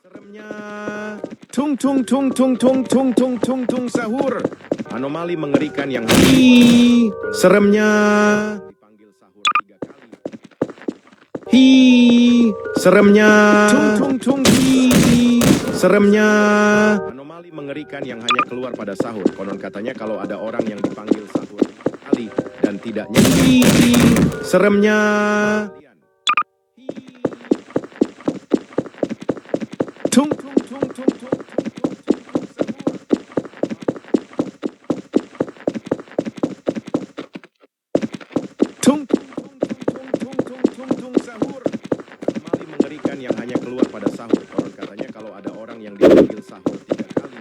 Seremnya tung tung tung tung tung tung tung tung tung sahur. Anomali mengerikan yang seremnya dipanggil sahur 3 kali. Seremnya tung tung tung seremnya anomali mengerikan yang hanya keluar pada sahur. Konon katanya kalau ada orang yang dipanggil sahur 3 kali dan tidak nyaut, seremnya tung tung tung tung tung tung tung sahur. Anomali mengerikan yang hanya keluar pada sahur. Konon katanya kalau ada orang yang dipanggil sahur 3 kali.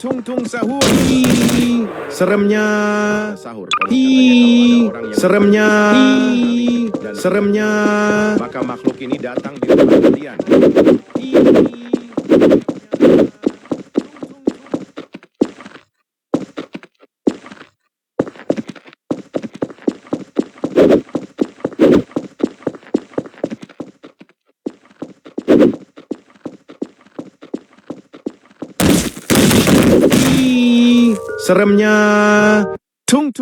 Tung tung sahur. Seremnya sahur. Seremnya seremnya maka makhluk ini datang di rumah kalian. Seremnya tung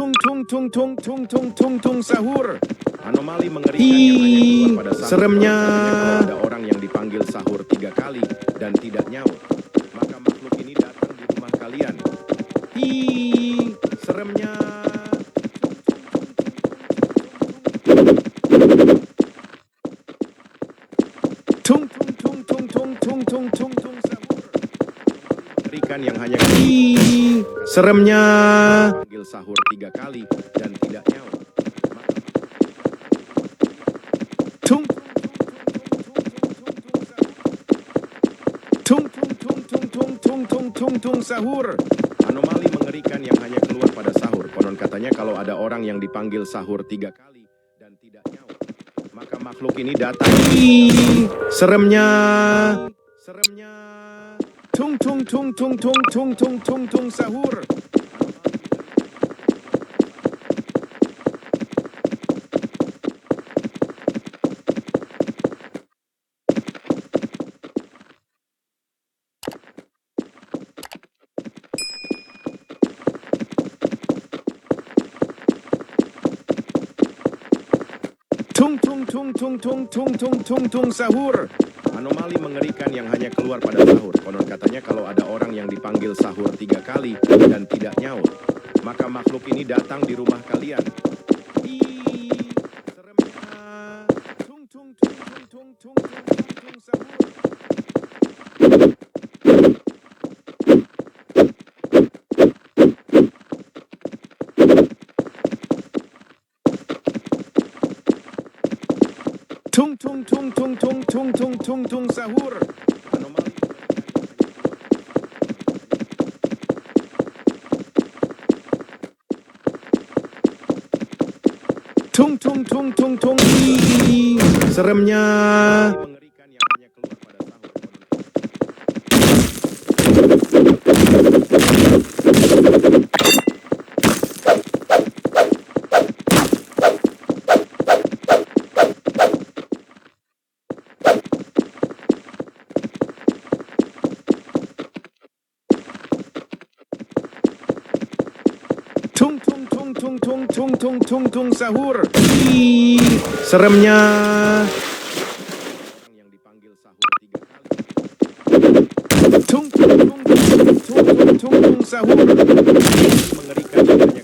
sahur. Anomali mengerikan yang hanya keluar pada sahur. Seremnya kalau ada orang yang dipanggil sahur 3 kali dan tidak nyaut, maka makhluk ini datang di rumah kalian. Seremnya tung sahur. Mengerikan yang hanya seremnya panggil sahur 3 kali dan tidak nyaut. Tung sahur. Anomali mengerikan yang hanya keluar pada sahur. Konon katanya kalau ada orang yang dipanggil sahur 3 kali dan tidak nyaut, maka makhluk ini datang. Seremnya tung sahur. Tung sahur. Anomali mengerikan yang hanya keluar pada sahur. Konon katanya kalau ada orang yang dipanggil sahur 3 kali dan tidak nyaut, maka makhluk ini datang di rumah kalian. Seremnya tung sahur. Tung sahur. Anomali tung seremnya mengerikan yang hanya keluar pada sahur. Tung sahur. Seremnya yang dipanggil sahur 3 kali. Tung sahur. Mengerikan yang hanya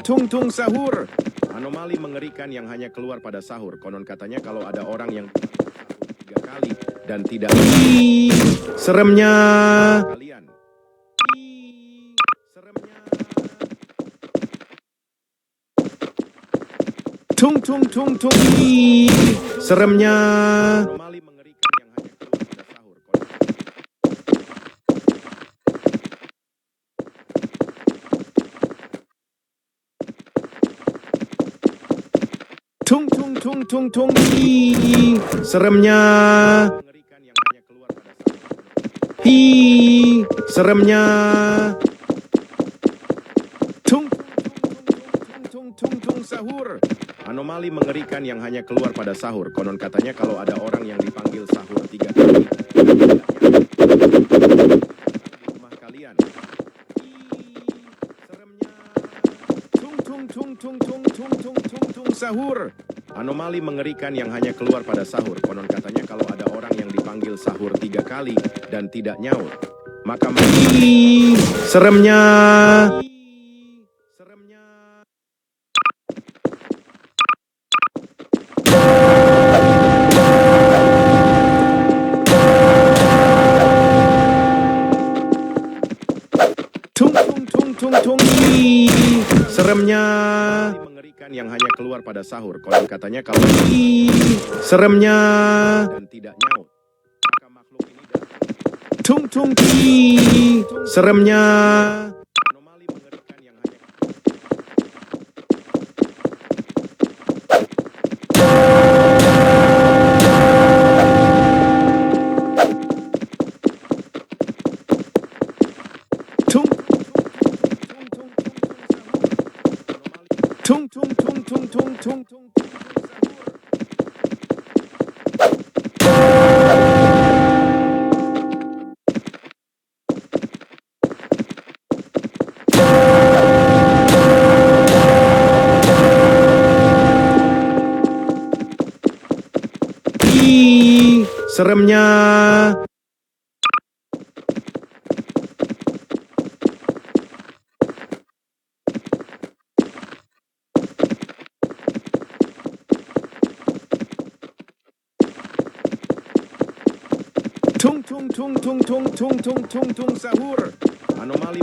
tung sahur. Anomali mengerikan yang hanya keluar pada sahur. Konon katanya kalau ada orang yang 3 kali dan tidak seremnya kalian. Seremnya tung seremnya anomali mengerikan yang hanya keluar pada sahur. Tung seremnya mengerikan yang hanya keluar pada sahur. Hi, seremnya. Tung, tung, sahur. Anomali mengerikan yang hanya keluar pada sahur. Konon katanya kalau ada orang yang dipanggil sahur 3 kali, di rumah kalian. Seremnya. Tung, sahur. Anomali mengerikan yang hanya keluar pada sahur. Konon katanya kalau ada orang yang dipanggil sahur 3 kali dan tidak nyaut, maka seremnya. Seremnya. Tung, seremnya. Mengerikan yang hanya keluar pada sahur. Konon katanya kalau seremnya dan tidak nyaut, maka makhluk ini tung, seremnya. Anomali mengerikan yang hanya tung, seremnya. Tung, sahur. Anomali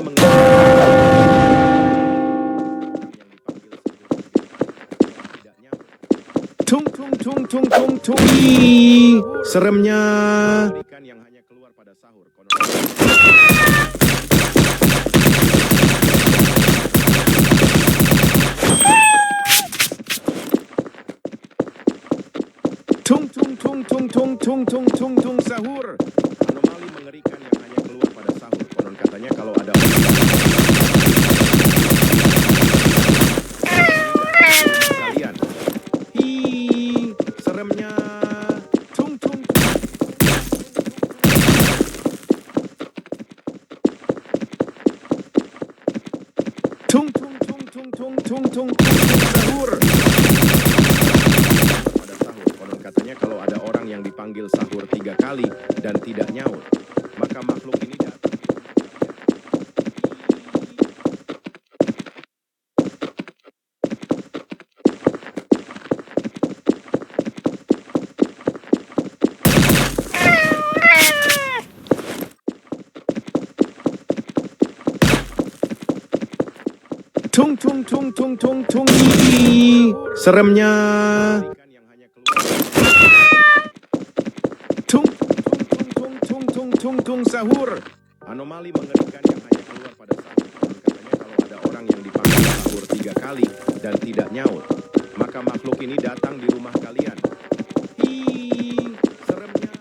seremnya. Ikan yang hanya keluar pada sahur. Tung, sahur. Anomali mengerikan yang hanya keluar pada sahur. Konon katanya kalau ada orang kalian. Hi, seremnya. Tung, sahur. Pada sahur, konon katanya kalau ada orang yang dipanggil sahur 3 kali dan tidak nyaut, maka makhluk ini datang. Tung, seremnya. Tung, sahur. Anomali mengerikan yang hanya keluar pada sahur. Katanya kalau ada orang yang dipanggil sahur 3 kali dan tidak nyaut, maka makhluk ini datang di rumah kalian. Hi, seremnya.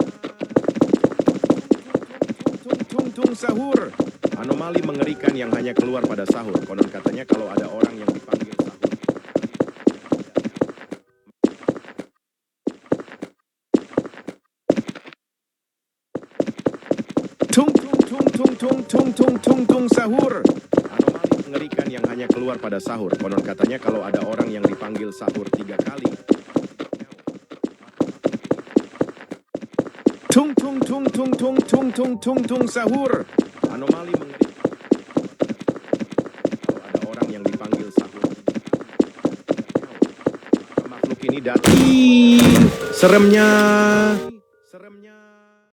Tung, sahur. Anomali mengerikan yang hanya keluar pada sahur. Konon katanya kalau ada orang yang dipanggil sahur. Tung, sahur. Anomali mengerikan yang hanya keluar pada sahur. Konon katanya kalau ada orang yang dipanggil sahur 3 kali. Tung, sahur. Anomali mengerikan kalau ada orang yang dipanggil sahur 3 kali. Maka makhluk ini datang. Seremnya.